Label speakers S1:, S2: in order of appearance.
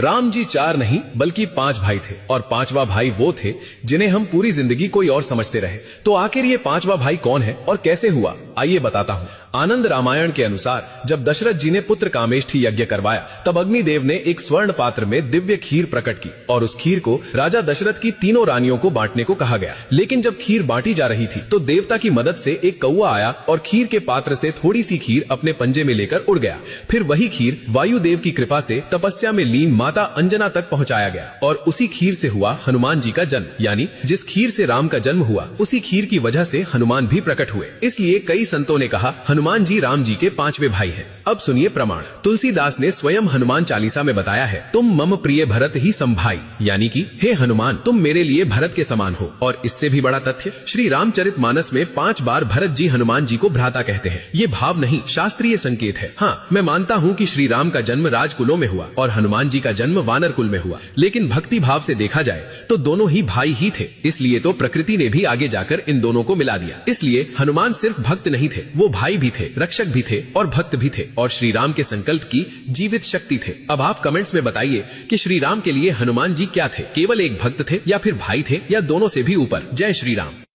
S1: राम जी 4 नहीं बल्कि 5 भाई थे और 5वां भाई वो थे जिन्हें हम पूरी जिंदगी कोई और समझते रहे। तो आखिर ये 5वां भाई कौन है और कैसे हुआ, आइए बताता हूँ। आनंद रामायण के अनुसार जब दशरथ जी ने पुत्र कामेष्ठी यज्ञ करवाया तब अग्निदेव ने एक स्वर्ण पात्र में दिव्य खीर प्रकट की और उस खीर को राजा दशरथ की तीनों रानियों को बांटने को कहा गया। लेकिन जब खीर बांटी जा रही थी तो देवता की मदद से एक कौवा आया और खीर के पात्र से थोड़ी सी खीर अपने पंजे में लेकर उड़ गया। फिर वही खीर वायुदेव की कृपा से तपस्या में लीन माता अंजना तक पहुंचाया गया और उसी खीर से हुआ हनुमान जी का जन्म। यानी जिस खीर से राम का जन्म हुआ उसी खीर की वजह से हनुमान भी प्रकट हुए। इसलिए कई संतों ने कहा हनुमान जी राम जी के 5वें भाई हैं। अब सुनिए प्रमाण। तुलसीदास ने स्वयं हनुमान चालीसा में बताया है, तुम मम प्रिय भरत ही संभाई, यानी कि हे हनुमान तुम मेरे लिए भरत के समान हो। और इससे भी बड़ा तथ्य श्री रामचरितमानस में 5 बार भरत जी हनुमान जी को भ्राता कहते हैं। ये भाव नहीं शास्त्रीय संकेत है। हाँ, मैं मानता हूँ कि श्री राम का जन्म राजकुलों में हुआ और हनुमान जी का जन्म वानर कुल में हुआ, लेकिन भक्ति भाव से देखा जाए तो दोनों ही भाई ही थे। इसलिए तो प्रकृति ने भी आगे जाकर इन दोनों को मिला दिया। इसलिए हनुमान सिर्फ भक्त नहीं थे, वो भाई भी थे, रक्षक भी थे और भक्त भी थे और श्री राम के संकल्प की जीवित शक्ति थे। अब आप कमेंट्स में बताइए कि श्री राम के लिए हनुमान जी क्या थे, केवल एक भक्त थे या फिर भाई थे या दोनों से भी ऊपर। जय श्री राम।